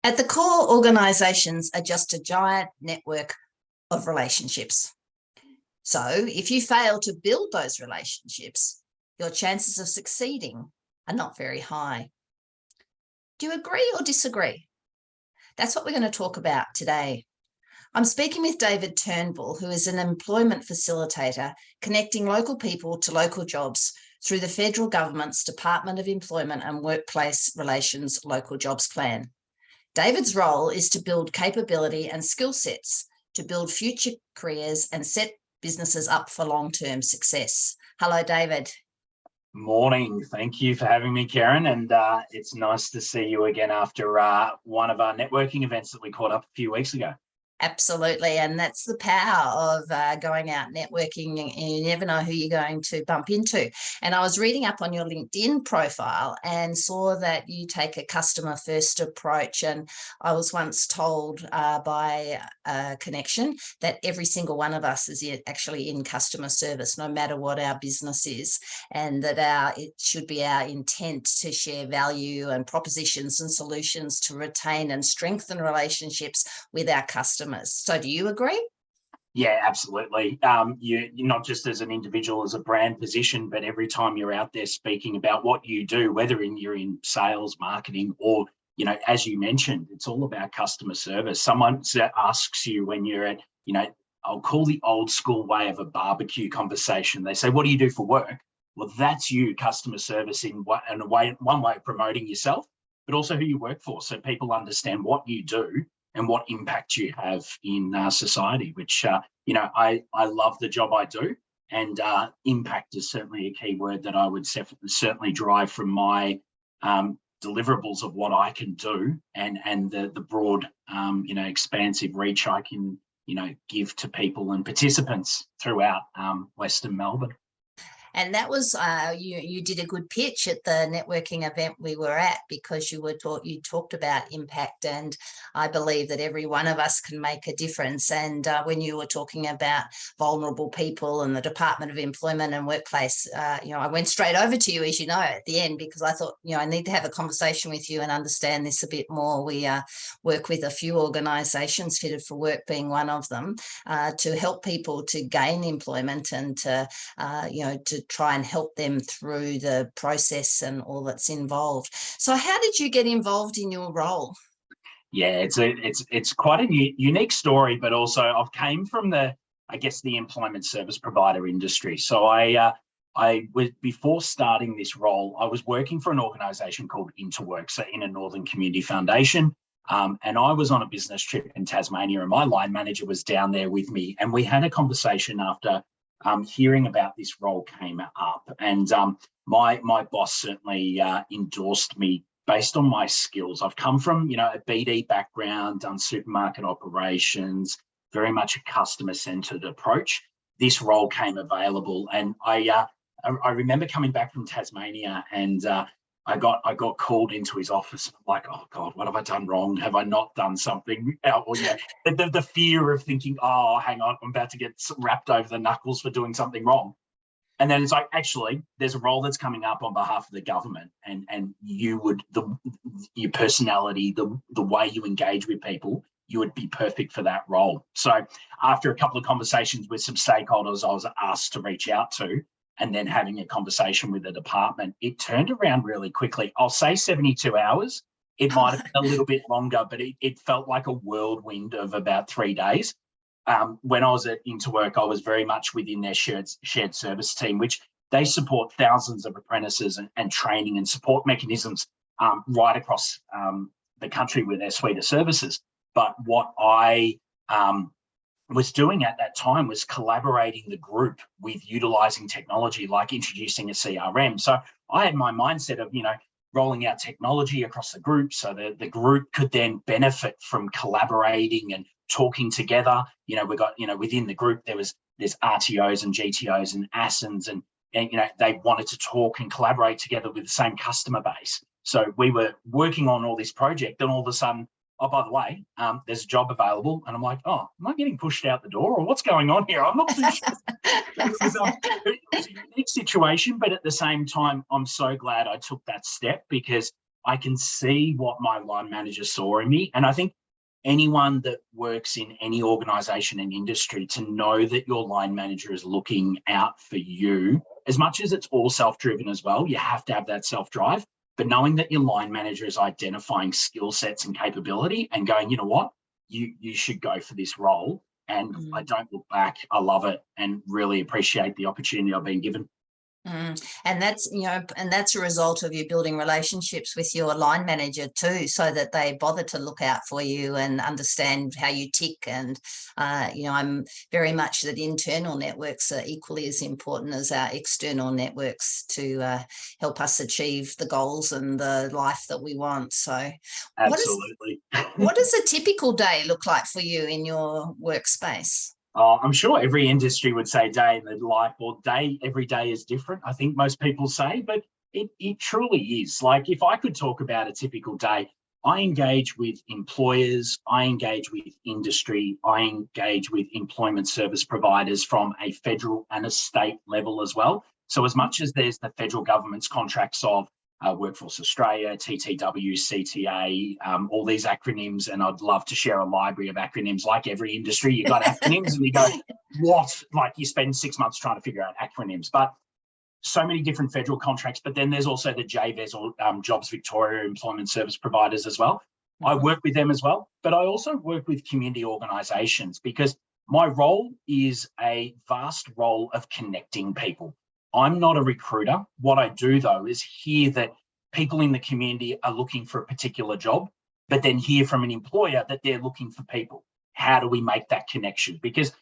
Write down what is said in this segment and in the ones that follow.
At the core, organisations are just a giant network of relationships. So if you fail to build those relationships, your chances of succeeding are not very high. Do you agree or disagree? That's what we're going to talk about today. I'm speaking with David Turnbull, who is an employment facilitator connecting local people to local jobs through the federal government's Department of Employment and Workplace Relations Local Jobs Plan. David's role is to build capability and skill sets to build future careers and set businesses up for long-term success. Hello, David. Morning. Thank you for having me, Kerryn. And it's nice to see you again after one of our networking events that we caught up a few weeks ago. Absolutely. And that's the power of going out networking, and you never know who you're going to bump into. And I was reading up on your LinkedIn profile and saw that you take a customer first approach. And I was once told by a connection that every single one of us is actually in customer service, no matter what our business is, and that it should be our intent to share value and propositions and solutions to retain and strengthen relationships with our customers. So do you agree? Yeah, absolutely. You're not just as an individual, as a brand position, but every time you're out there speaking about what you do, whether you're in sales, marketing, or, as you mentioned, it's all about customer service. Someone asks you when you're at, I'll call the old school way of a barbecue conversation. They say, what do you do for work? Well, that's you, customer service, one way of promoting yourself, but also who you work for. So people understand what you do and what impact you have in society, which, I love the job I do. And impact is certainly a key word that I would certainly drive from my deliverables of what I can do and the broad, expansive reach I can, give to people and participants throughout Western Melbourne. And that was you did a good pitch at the networking event we were at, because you talked about impact, and I believe that every one of us can make a difference. And when you were talking about vulnerable people and the Department of Employment and Workplace, I went straight over to you, as you know, at the end, because I thought, I need to have a conversation with you and understand this a bit more. We work with a few organisations, Fitted for Work being one of them, to help people to gain employment and to try and help them through the process and all that's involved. So how did you get involved in your role? Yeah, it's quite a unique story, but also I've came from the employment service provider industry. So I was, before starting this role, I was working for an organisation called Interwork, so Inner Northern Community Foundation. And I was on a business trip in Tasmania, and my line manager was down there with me, and we had a conversation after hearing about this role came up, and my boss certainly endorsed me based on my skills. I've come from, a BD background, done supermarket operations, very much a customer-centered approach. This role came available, and I remember coming back from Tasmania, and I got called into his office, like, oh God, what have I done wrong? Have I not done something? Or the fear of thinking, oh, hang on, I'm about to get wrapped over the knuckles for doing something wrong. And then it's like, actually, there's a role that's coming up on behalf of the government, and your personality, the way you engage with people, you would be perfect for that role. So after a couple of conversations with some stakeholders I was asked to reach out to, and then having a conversation with the department, it turned around really quickly. I'll say 72 hours. It might have been a little bit longer, but it felt like a whirlwind of about 3 days. When I was at Interwork, I was very much within their shared service team, which they support thousands of apprentices and training and support mechanisms right across the country with their suite of services. But what I was doing at that time was collaborating the group with utilising technology, like introducing a CRM. So I had my mindset of, rolling out technology across the group so that the group could then benefit from collaborating and talking together. We got, within the group, there's RTOs and GTOs and ASINs, and they wanted to talk and collaborate together with the same customer base. So we were working on all this project, and all of a sudden, oh, by the way, there's a job available. And I'm like, oh, am I getting pushed out the door, or what's going on here? I'm not too sure. It was a unique situation, but at the same time, I'm so glad I took that step, because I can see what my line manager saw in me. And I think anyone that works in any organization and industry, to know that your line manager is looking out for you, as much as it's all self-driven as well, you have to have that self-drive, but knowing that your line manager is identifying skill sets and capability and going, you know what, you should go for this role. And I don't look back. I love it and really appreciate the opportunity I've been given. And that's, and that's a result of you building relationships with your line manager too, so that they bother to look out for you and understand how you tick. And, I'm very much that internal networks are equally as important as our external networks to help us achieve the goals and the life that we want. So absolutely. What does a typical day look like for you in your workspace? I'm sure every industry would say day in their life, or every day is different. I think most people say, but it truly is. Like, if I could talk about a typical day, I engage with employers, I engage with industry, I engage with employment service providers from a federal and a state level as well. So as much as there's the federal government's contracts of Workforce Australia, TTW, CTA, all these acronyms, and I'd love to share a library of acronyms. Like every industry, you've got acronyms and you go, what? Like, you spend 6 months trying to figure out acronyms, but so many different federal contracts. But then there's also the JVES, or Jobs Victoria employment service providers as well. I work with them as well, but I also work with community organisations, because my role is a vast role of connecting people. I'm not a recruiter. What I do, though, is hear that people in the community are looking for a particular job, but then hear from an employer that they're looking for people. How do we make that connection? Because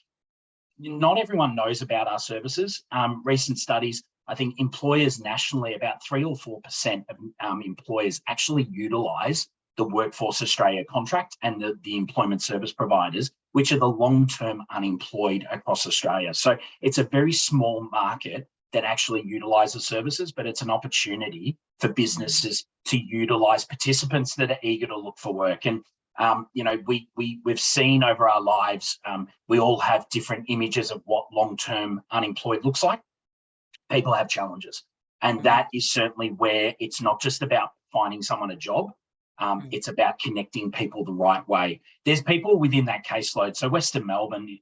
not everyone knows about our services. Recent studies, I think employers nationally, about 3 or 4% of employers actually utilise the Workforce Australia contract and the employment service providers, which are the long-term unemployed across Australia. So it's a very small market that actually utilise the services, but it's an opportunity for businesses to utilise participants that are eager to look for work. And we've seen over our lives, we all have different images of what long-term unemployed looks like. People have challenges, and that is certainly where it's not just about finding someone a job. It's about connecting people the right way. There's people within that caseload. So Western Melbourne,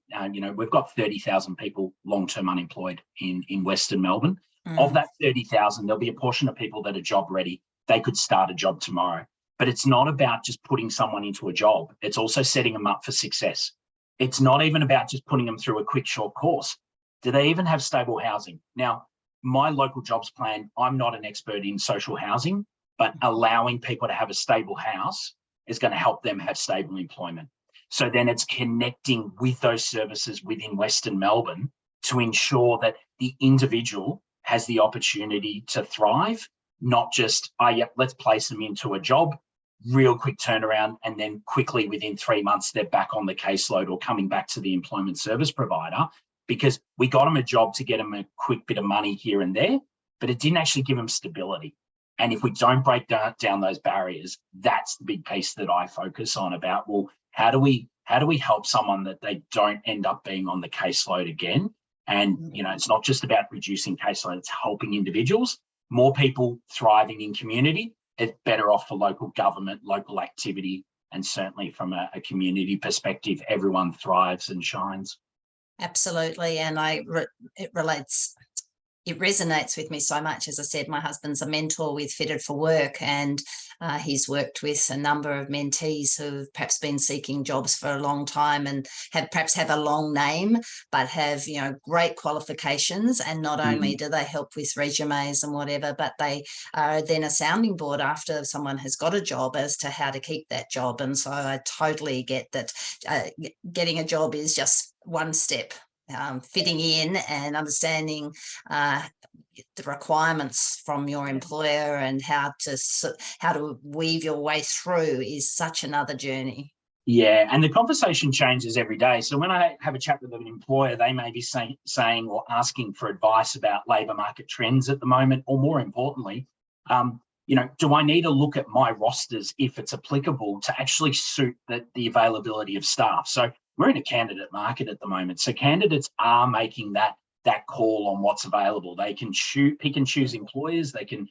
we've got 30,000 people long-term unemployed in Western Melbourne. Of that 30,000, there'll be a portion of people that are job ready. They could start a job tomorrow. But it's not about just putting someone into a job. It's also setting them up for success. It's not even about just putting them through a quick, short course. Do they even have stable housing? Now, my local jobs plan, I'm not an expert in social housing, but allowing people to have a stable house is going to help them have stable employment. So then it's connecting with those services within Western Melbourne to ensure that the individual has the opportunity to thrive, not just, let's place them into a job, real quick turnaround, and then quickly within 3 months, they're back on the caseload or coming back to the employment service provider, because we got them a job to get them a quick bit of money here and there, but it didn't actually give them stability. And if we don't break down those barriers, that's the big piece that I focus on about, well, how do we help someone that they don't end up being on the caseload again? And, it's not just about reducing caseload, it's helping individuals, more people thriving in community. It's better off for local government, local activity, and certainly from a community perspective, everyone thrives and shines. Absolutely. And it resonates with me so much. As I said, my husband's a mentor with Fitted for Work, and he's worked with a number of mentees who've perhaps been seeking jobs for a long time and have a long name, but have, great qualifications. And not only do they help with resumes and whatever, but they are then a sounding board after someone has got a job as to how to keep that job. And so I totally get that getting a job is just one step. Fitting in and understanding the requirements from your employer and how to weave your way through is such another journey. Yeah, and the conversation changes every day. So when I have a chat with an employer, they may be saying or asking for advice about labour market trends at the moment, or more importantly, do I need to look at my rosters if it's applicable to actually suit the availability of staff? So we're in a candidate market at the moment. So candidates are making that call on what's available. They can pick and choose employers. They can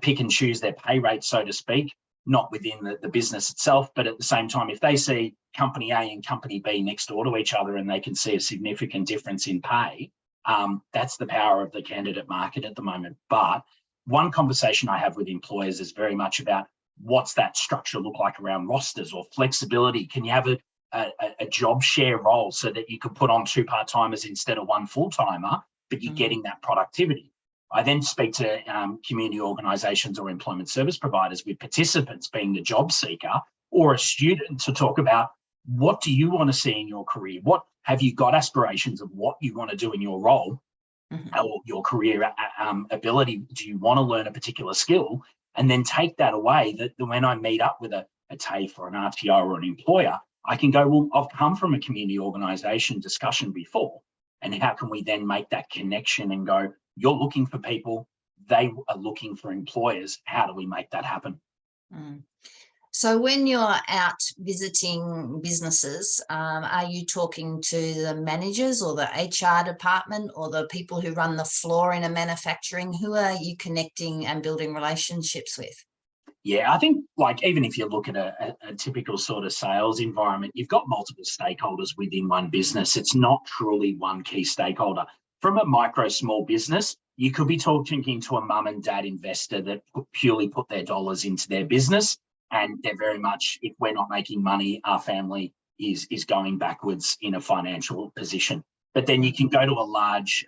pick and choose their pay rate, so to speak, not within the business itself, but at the same time, if they see company A and company B next door to each other and they can see a significant difference in pay, that's the power of the candidate market at the moment. But one conversation I have with employers is very much about what's that structure look like around rosters or flexibility. Can you have a job share role so that you can put on 2 part-timers instead of 1 full-timer, but you're getting that productivity? I then speak to community organisations or employment service providers with participants being the job seeker or a student to talk about, what do you want to see in your career? What have you got aspirations of what you want to do in your role or your career ability? Do you want to learn a particular skill? And then take that away, that when I meet up with a TAFE or an RTO or an employer, I can go, well, I've come from a community organisation discussion before, and how can we then make that connection and go, you're looking for people, they are looking for employers. How do we make that happen? So when you're out visiting businesses, are you talking to the managers or the HR department or the people who run the floor in a manufacturing? Who are you connecting and building relationships with? Yeah, I think even if you look at a typical sort of sales environment, you've got multiple stakeholders within one business. It's not truly one key stakeholder. From a micro small business, you could be talking to a mum and dad investor that purely put their dollars into their business, and they're very much, if we're not making money, our family is going backwards in a financial position. But then you can go to a large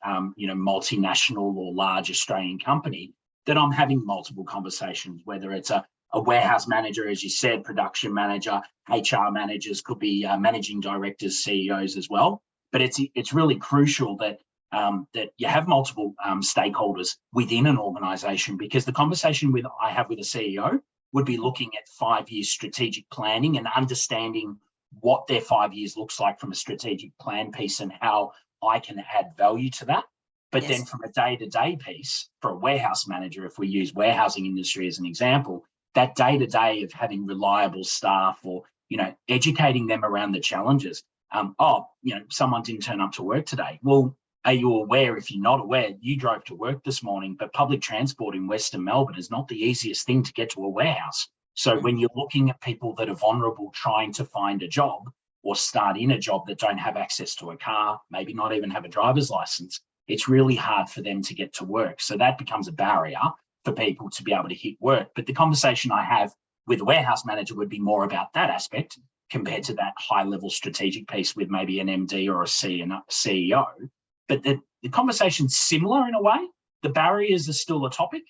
multinational or large Australian company that I'm having multiple conversations, whether it's a warehouse manager, as you said, production manager, HR managers, could be managing directors, CEOs as well. But it's really crucial that you have multiple stakeholders within an organisation, because the conversation I have with a CEO would be looking at 5-year strategic planning and understanding what their 5 years looks like from a strategic plan piece and how I can add value to that. But then from a day-to-day piece, for a warehouse manager, if we use warehousing industry as an example, that day-to-day of having reliable staff or, educating them around the challenges. Someone didn't turn up to work today. Well, are you aware? If you're not aware, you drove to work this morning, but public transport in Western Melbourne is not the easiest thing to get to a warehouse. So when you're looking at people that are vulnerable trying to find a job or start in a job that don't have access to a car, maybe not even have a driver's license, it's really hard for them to get to work. So that becomes a barrier for people to be able to hit work. But the conversation I have with a warehouse manager would be more about that aspect compared to that high-level strategic piece with maybe an MD or a CEO. But the conversation's similar in a way. The barriers are still a topic,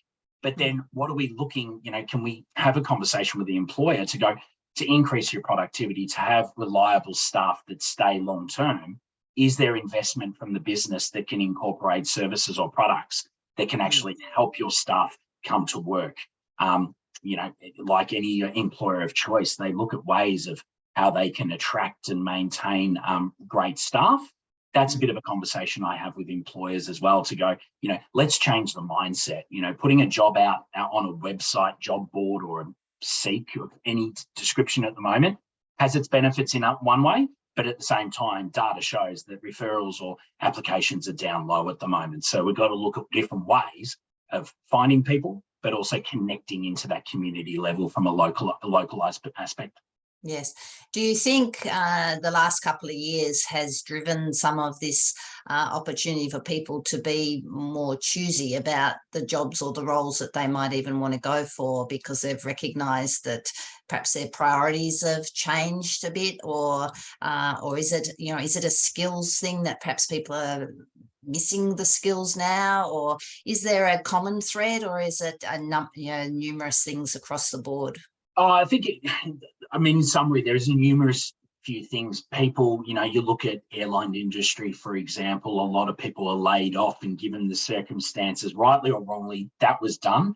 but then what are we looking, can we have a conversation with the employer to go, to increase your productivity, to have reliable staff that stay long-term? Is there investment from the business that can incorporate services or products that can actually help your staff come to work? Like any employer of choice, they look at ways of how they can attract and maintain great staff. That's a bit of a conversation I have with employers as well, to go, let's change the mindset. Putting a job out on a website, job board, or a Seek of any description at the moment has its benefits in one way. But at the same time, data shows that referrals or applications are down low at the moment. So we've got to look at different ways of finding people, but also connecting into that community level from a localized aspect. Yes. Do you think the last couple of years has driven some of this opportunity for people to be more choosy about the jobs or the roles that they might even want to go for, because they've recognised that perhaps their priorities have changed a bit, or is it a skills thing that perhaps people are missing the skills now, or is there a common thread, or is it numerous things across the board? Oh, I think in summary, there's numerous few things. People, you look at airline industry, for example, a lot of people are laid off, and given the circumstances, rightly or wrongly, that was done.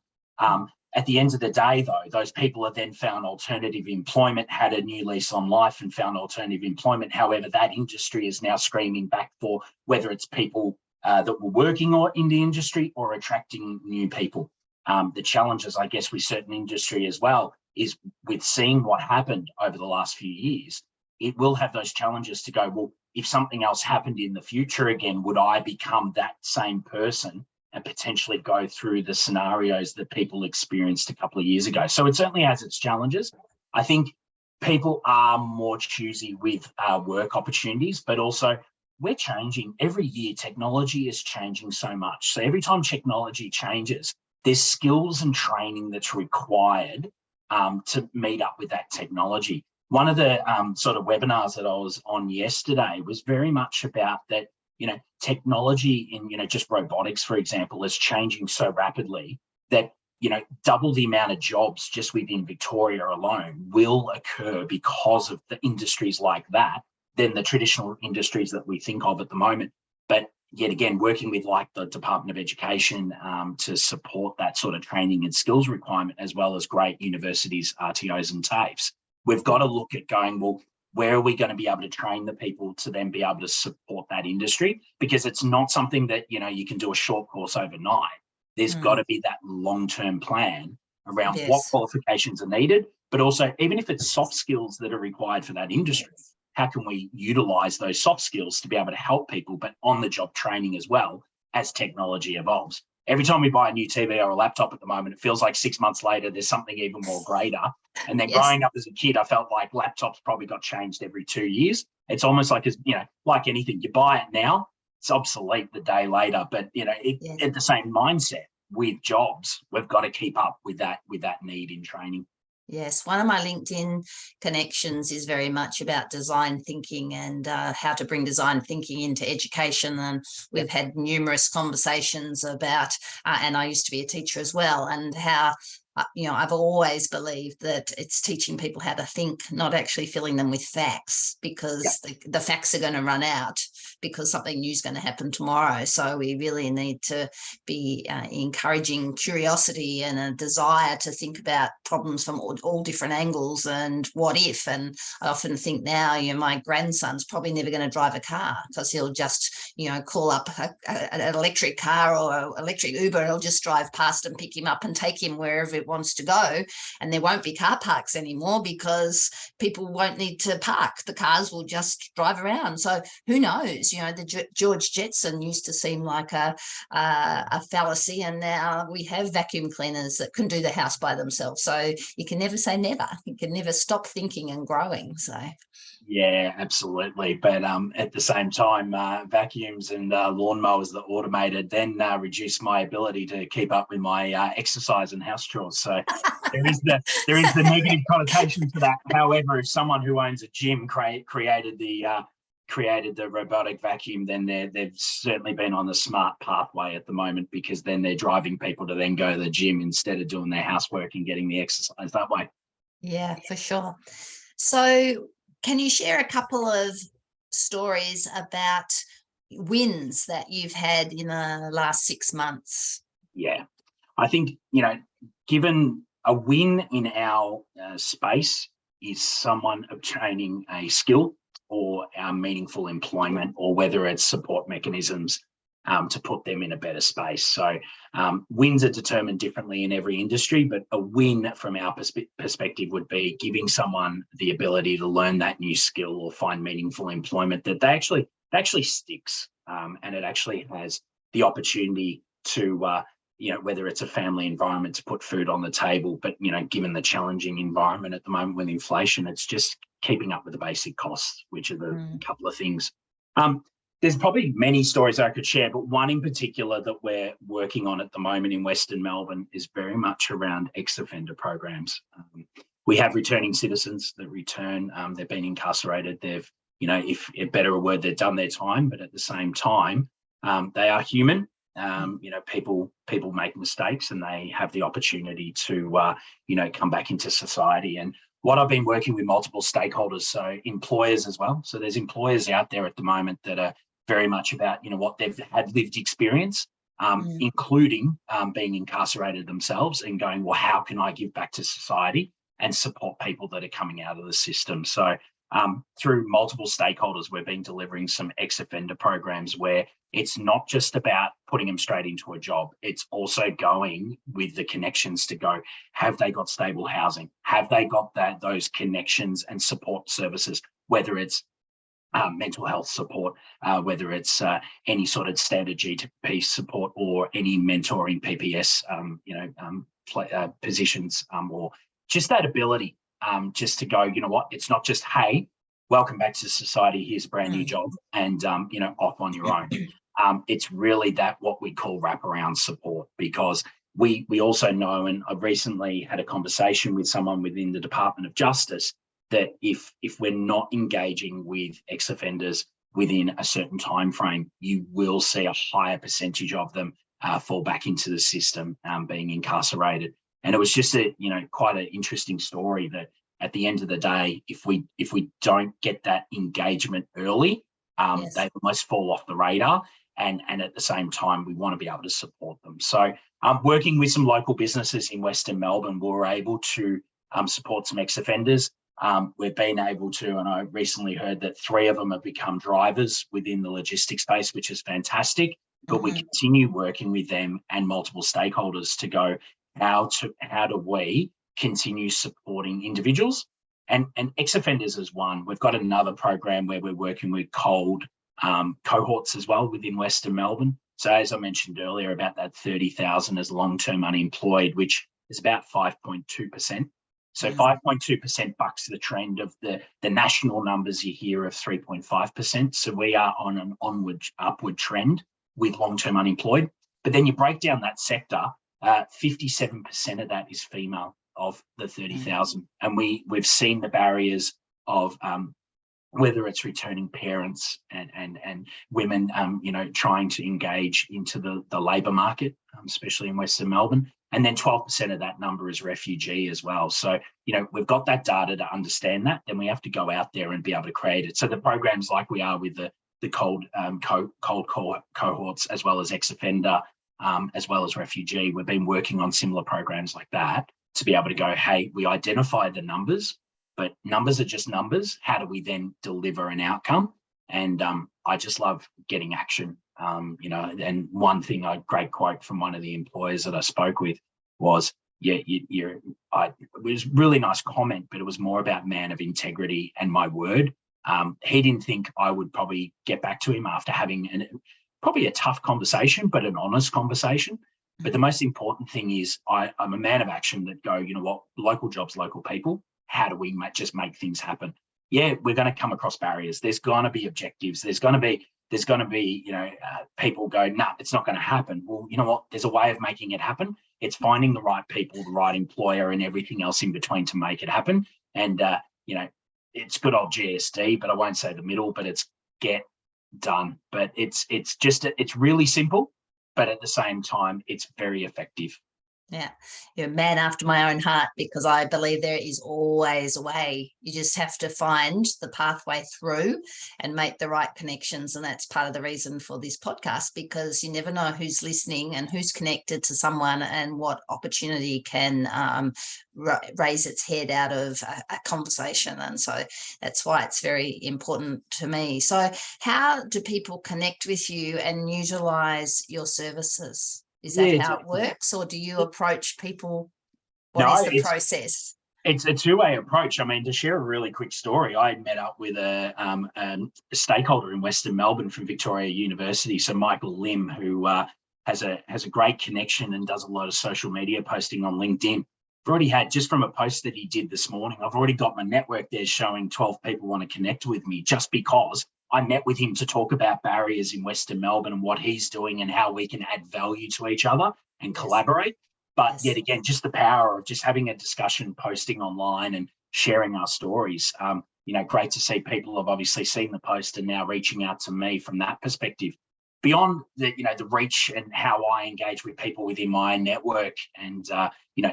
At the end of the day, though, those people have then found alternative employment, had a new lease on life and found alternative employment. However, that industry is now screaming back for whether it's people that were working in the industry or attracting new people. The challenges, I guess, with certain industry as well is with seeing what happened over the last few years, it will have those challenges to go, well, if something else happened in the future again, would I become that same person and potentially go through the scenarios that people experienced a couple of years ago. So it certainly has its challenges. I think people are more choosy with work opportunities, but also we're changing every year. Technology is changing so much. So every time technology changes, there's skills and training that's required to meet up with that technology. One of the sort of webinars that I was on yesterday was very much about that, technology in, just robotics, for example, is changing so rapidly that, double the amount of jobs just within Victoria alone will occur because of the industries like that than the traditional industries that we think of at the moment. But yet again, working with like the Department of Education to support that sort of training and skills requirement, as well as great universities, RTOs and TAFEs, we've got to look at going, well, where are we going to be able to train the people to then be able to support that industry? Because it's not something that, you can do a short course overnight. There's got to be that long-term plan around what qualifications are needed, but also even if it's soft skills that are required for that industry, how can we utilize those soft skills to be able to help people, but on the job training as well as technology evolves. Every time we buy a new TV or a laptop at the moment, it feels like 6 months later, there's something even more greater. And then growing up as a kid, I felt like laptops probably got changed every 2 years. It's almost like, like anything, you buy it now, it's obsolete the day later. But, at the same mindset with jobs, we've got to keep up with that need in training. Yes, one of my LinkedIn connections is very much about design thinking and how to bring design thinking into education. And we've had numerous conversations about, and I used to be a teacher as well, and how, I've always believed that it's teaching people how to think, not actually filling them with facts, because the facts are going to run out because something new is going to happen tomorrow. So we really need to be encouraging curiosity and a desire to think about problems from all different angles and what if. And I often think now, my grandson's probably never going to drive a car because he'll just, call up an electric car or an electric Uber, and he'll just drive past and pick him up and take him wherever it wants to go. And there won't be car parks anymore because people won't need to park. The cars will just drive around. So who knows? The George Jetson used to seem like a fallacy, and now we have vacuum cleaners that can do the house by themselves. So you can never say never. You can never stop thinking and growing. So. Yeah, absolutely. But at the same time, vacuums and lawnmowers that automated then reduce my ability to keep up with my exercise and house chores. So there is the negative connotation to that. However, if someone who owns a gym created the robotic vacuum, then they've certainly been on the smart pathway at the moment, because then they're driving people to then go to the gym instead of doing their housework and getting the exercise that way. Yeah, for sure. So can you share a couple of stories about wins that you've had in the last 6 months? Yeah, I think, given a win in our space is someone obtaining a skill or our meaningful employment, or whether it's support mechanisms to put them in a better space. So wins are determined differently in every industry, but a win from our perspective would be giving someone the ability to learn that new skill or find meaningful employment that actually sticks, and it actually has the opportunity to, whether it's a family environment, to put food on the table, but, given the challenging environment at the moment with inflation, it's just keeping up with the basic costs, which are the couple of things. There's probably many stories I could share, but one in particular that we're working on at the moment in Western Melbourne is very much around ex-offender programs. We have returning citizens that return. They've been incarcerated. They've, if a better word, they've done their time, but at the same time, they are human. People make mistakes, and they have the opportunity to, come back into society. And what I've been working with multiple stakeholders, so employers as well. So there's employers out there at the moment that are very much about, what they've had lived experience, including being incarcerated themselves, and going, well, how can I give back to society and support people that are coming out of the system? So through multiple stakeholders, we've been delivering some ex-offender programs where it's not just about putting them straight into a job. It's also going with the connections to go, have they got stable housing? Have they got those connections and support services, whether it's mental health support, whether it's any sort of standard GP support or any mentoring PPS, positions, or just that ability, just to go, you know what, it's not just, hey, welcome back to society, here's a brand new job, and off on your own. It's really that what we call wraparound support, because we also know, and I've recently had a conversation with someone within the Department of Justice, that if we're not engaging with ex-offenders within a certain time frame, you will see a higher percentage of them fall back into the system, being incarcerated. And it was just quite an interesting story that at the end of the day, if we don't get that engagement early, they almost fall off the radar. And at the same time, we want to be able to support them. So working with some local businesses in Western Melbourne, we were able to support some ex-offenders. We've been able to, and I recently heard that 3 of them have become drivers within the logistics space, which is fantastic. But we continue working with them and multiple stakeholders to go, how do we continue supporting individuals and ex-offenders as one. We've got another program where we're working with cold cohorts as well within Western Melbourne. So as I mentioned earlier, about that 30,000 as long-term unemployed, which is about 5.2%. So 5.2% bucks the trend of the national numbers you hear of 3.5%. So we are on an upward trend with long-term unemployed. But then you break down that sector, 57% of that is female of the 30,000. And we've seen the barriers of whether it's returning parents and women, trying to engage into the labour market, especially in Western Melbourne. And then 12% of that number is refugee as well. So, we've got that data to understand that. Then we have to go out there and be able to create it. So the programs like we are with the cold cohorts, as well as ex-offender, as well as refugee, we've been working on similar programs like that to be able to go, hey, we identify the numbers, but numbers are just numbers. How do we then deliver an outcome? And I just love getting action. And one thing, a great quote from one of the employers that I spoke with was, it was a really nice comment, but it was more about man of integrity and my word. He didn't think I would probably get back to him after having probably a tough conversation, but an honest conversation. But the most important thing is I'm a man of action that go, you know what, local jobs, local people. How do we just make things happen? Yeah, we're going to come across barriers. There's going to be objectives. There's going to be people go, nah, it's not going to happen. Well, you know what? There's a way of making it happen. It's finding the right people, the right employer, and everything else in between to make it happen. And it's good old GSD, but I won't say the middle, but it's get done. But it's really simple, but at the same time, it's very effective. Yeah, you're a man after my own heart, because I believe there is always a way. You just have to find the pathway through and make the right connections. And that's part of the reason for this podcast, because you never know who's listening and who's connected to someone and what opportunity can raise its head out of a conversation. And so that's why it's very important to me. So how do people connect with you and utilize your services? Is that how it works, or do you approach people? What is the process? It's a two-way approach. I mean, to share a really quick story, I met up with a stakeholder in Western Melbourne from Victoria University, so Michael Lim, who has a great connection and does a lot of social media posting on LinkedIn. I've already had, just from a post that he did this morning, I've already got my network there showing 12 people want to connect with me, just because I met with him to talk about barriers in Western Melbourne and what he's doing and how we can add value to each other and collaborate. But yet again, just the power of just having a discussion, posting online and sharing our stories. Great to see people have obviously seen the post and now reaching out to me from that perspective. Beyond the reach and how I engage with people within my network and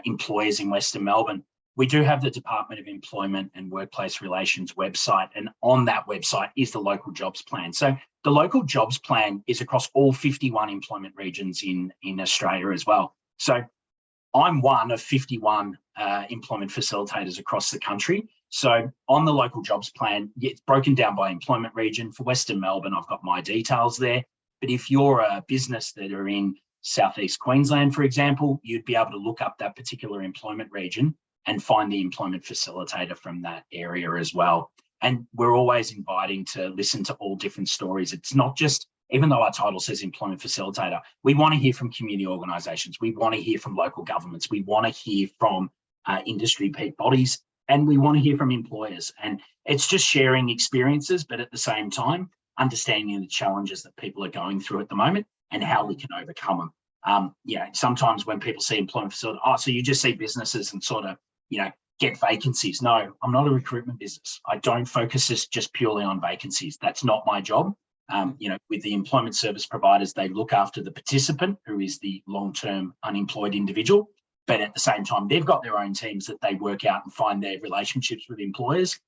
employers in Western Melbourne, we do have the Department of Employment and Workplace Relations website, and on that website is the local jobs plan. So the local jobs plan is across all 51 employment regions in Australia as well. So I'm one of 51 employment facilitators across the country. So on the local jobs plan, it's broken down by employment region. For Western Melbourne, I've got my details there. But if you're a business that are in Southeast Queensland, for example, you'd be able to look up that particular employment region and find the employment facilitator from that area as well. And we're always inviting to listen to all different stories. It's not just, even though our title says employment facilitator, we want to hear from community organisations. We want to hear from local governments. We want to hear from industry bodies, and we want to hear from employers. And it's just sharing experiences, but at the same time, understanding the challenges that people are going through at the moment and how we can overcome them. Sometimes when people see employment facility, so you just see businesses and sort of, get vacancies. No, I'm not a recruitment business. I don't focus this just purely on vacancies. That's not my job. With the employment service providers, they look after the participant, who is the long-term unemployed individual. But at the same time, they've got their own teams that they work out and find their relationships with employers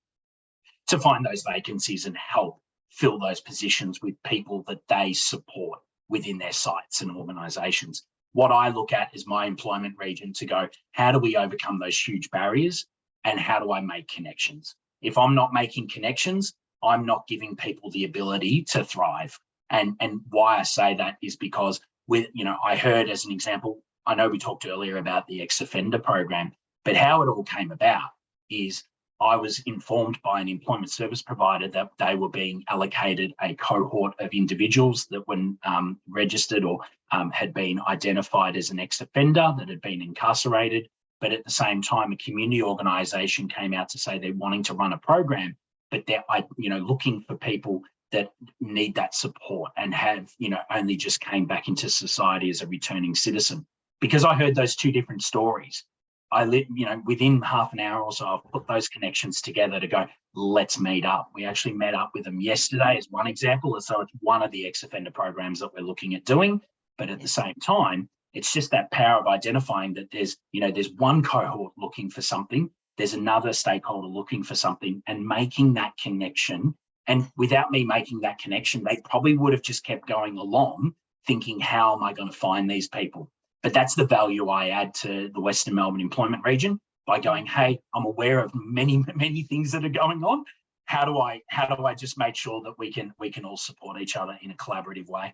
to find those vacancies and help fill those positions with people that they support within their sites and organisations. What I look at is my employment region to go, how do we overcome those huge barriers and how do I make connections? If I'm not making connections, I'm not giving people the ability to thrive. And why I say that is because I heard, as an example, I know we talked earlier about the ex-offender program, but how it all came about is I was informed by an employment service provider that they were being allocated a cohort of individuals that when registered or had been identified as an ex-offender that had been incarcerated. But at the same time, a community organisation came out to say they're wanting to run a program, but they're looking for people that need that support and have only just came back into society as a returning citizen. Because I heard those two different stories, I within half an hour or so, I've put those connections together to go, let's meet up. We actually met up with them yesterday as one example. So it's one of the ex-offender programs that we're looking at doing. But at the same time, it's just that power of identifying that there's one cohort looking for something, there's another stakeholder looking for something, and making that connection. And without me making that connection, they probably would have just kept going along thinking, how am I going to find these people? But that's the value I add to the Western Melbourne employment region by going, hey, I'm aware of many, many things that are going on. How do I just make sure that we can all support each other in a collaborative way?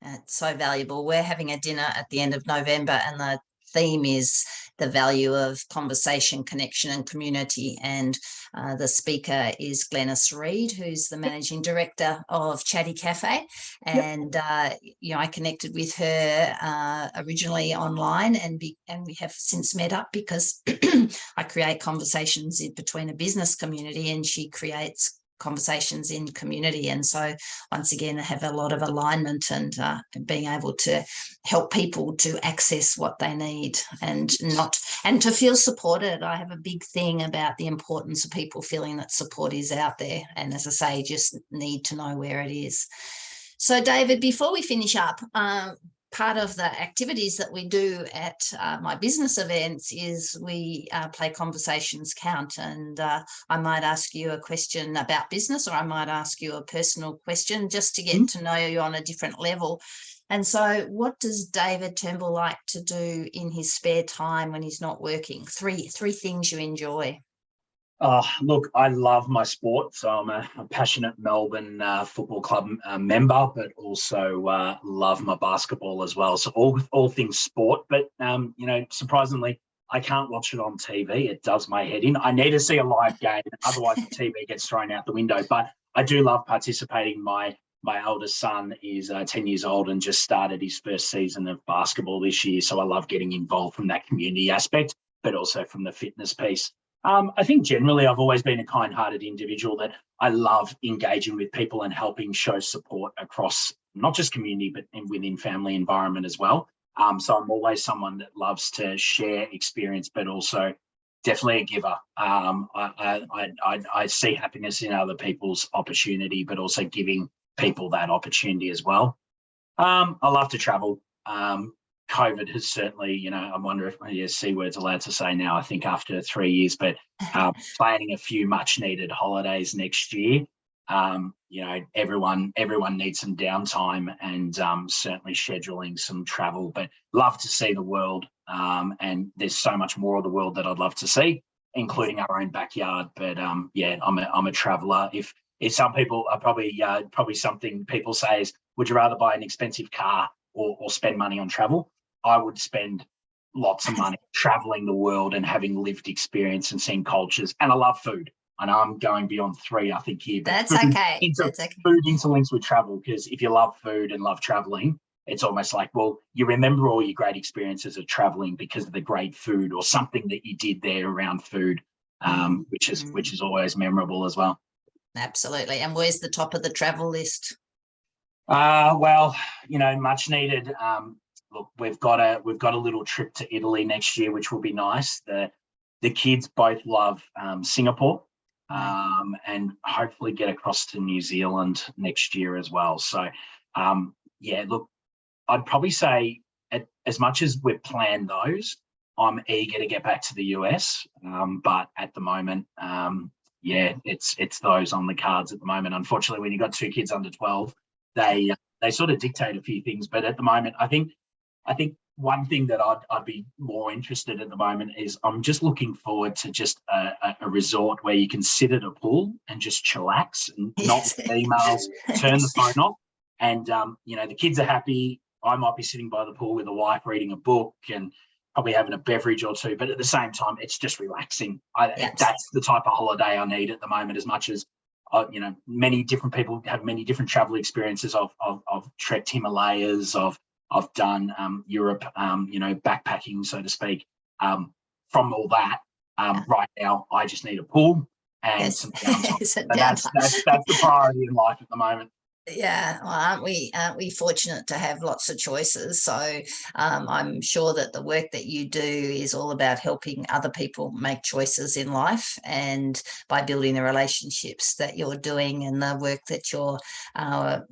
It's so valuable. We're having a dinner at the end of November, and the theme is the value of conversation, connection and community. And the speaker is Glenys Reid, who's the managing director of Chatty Cafe. And, I connected with her originally online and we have since met up because I create conversations between a business community and she creates conversations in community. And so once again, I have a lot of alignment and being able to help people to access what they need and to feel supported. I have a big thing about the importance of people feeling that support is out there. And as I say, just need to know where it is. So David, before we finish up, part of the activities that we do at my business events is we play Conversations Count, and I might ask you a question about business, or I might ask you a personal question just to get to know you on a different level. And so what does David Turnbull like to do in his spare time when he's not working? Three things you enjoy. Look, I love my sport. So I'm a passionate Melbourne Football Club member, but also love my basketball as well. So all things sport. But, surprisingly, I can't watch it on TV. It does my head in. I need to see a live game. Otherwise, the TV gets thrown out the window. But I do love participating. My eldest son is 10 years old and just started his first season of basketball this year. So I love getting involved from that community aspect, but also from the fitness piece. I think generally I've always been a kind-hearted individual that I love engaging with people and helping show support across not just community, but within family environment as well. So I'm always someone that loves to share experience, but also definitely a giver. I see happiness in other people's opportunity, but also giving people that opportunity as well. I love to travel. COVID has certainly, I wonder if C word's allowed to say now, I think after 3 years, but planning a few much needed holidays next year. Everyone needs some downtime and certainly scheduling some travel, but love to see the world. And there's so much more of the world that I'd love to see, including our own backyard. But I'm a traveler. If some people are probably something people say is, would you rather buy an expensive car or spend money on travel? I would spend lots of money traveling the world and having lived experience and seeing cultures. And I love food. and I'm going beyond 3, I think here. But That's okay. Food interlinks with travel, because if you love food and love traveling, it's almost like, well, you remember all your great experiences of traveling because of the great food or something that you did there around food, which is always memorable as well. Absolutely. And where's the top of the travel list? Well, much needed. Look, we've got a little trip to Italy next year, which will be nice. The kids both love Singapore, and hopefully get across to New Zealand next year as well. So, yeah, look, I'd probably say as much as we've planned those, I'm eager to get back to the US. But at the moment, yeah, it's those on the cards at the moment. Unfortunately, when you've got 2 kids under 12, they sort of dictate a few things. But at the moment, I think one thing that I'd be more interested at the moment is I'm just looking forward to just a resort where you can sit at a pool and just chillax and not emails, turn the phone off. And, the kids are happy. I might be sitting by the pool with a wife reading a book and probably having a beverage or 2. But at the same time, it's just relaxing. That's the type of holiday I need at the moment, as much as, many different people have many different travel experiences. I've trekked Himalayas, I've done Europe, backpacking, so to speak. From all that, right now, I just need a pool and some downtime. That's the priority in life at the moment. Yeah, well, aren't we fortunate to have lots of choices? So I'm sure that the work that you do is all about helping other people make choices in life, and by building the relationships that you're doing and the work that you're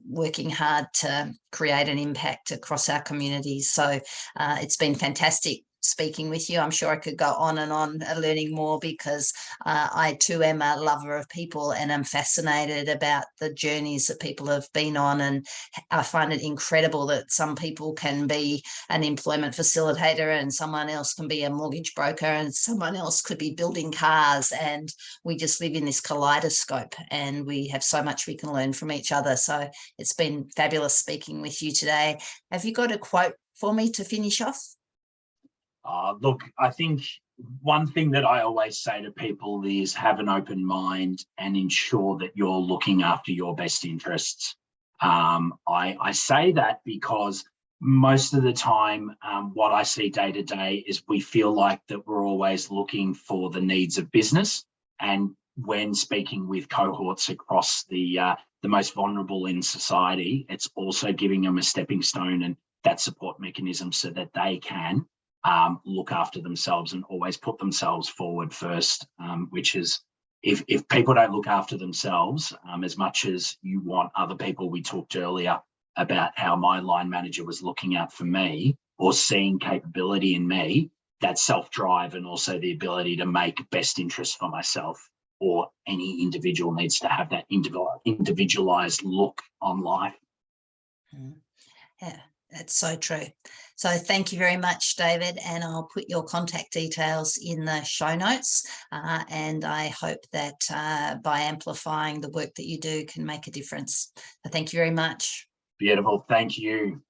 working hard to create an impact across our communities. So it's been fantastic speaking with you. I'm sure I could go on and on learning more, because I too am a lover of people and I'm fascinated about the journeys that people have been on. And I find it incredible that some people can be an employment facilitator and someone else can be a mortgage broker and someone else could be building cars, and we just live in this kaleidoscope and we have so much we can learn from each other. So it's been fabulous speaking with you today. Have you got a quote for me to finish off? Look, I think one thing that I always say to people is have an open mind and ensure that you're looking after your best interests. I say that because most of the time, what I see day to day is we feel like that we're always looking for the needs of business. And when speaking with cohorts across the most vulnerable in society, it's also giving them a stepping stone and that support mechanism so that they can look after themselves and always put themselves forward first, which is if people don't look after themselves, as much as you want other people, we talked earlier about how my line manager was looking out for me or seeing capability in me, that self-drive and also the ability to make best interest for myself, or any individual needs to have that individualized look on life. Yeah, that's so true. So thank you very much, David, and I'll put your contact details in the show notes, and I hope that by amplifying the work that you do can make a difference. So thank you very much. Beautiful. Thank you.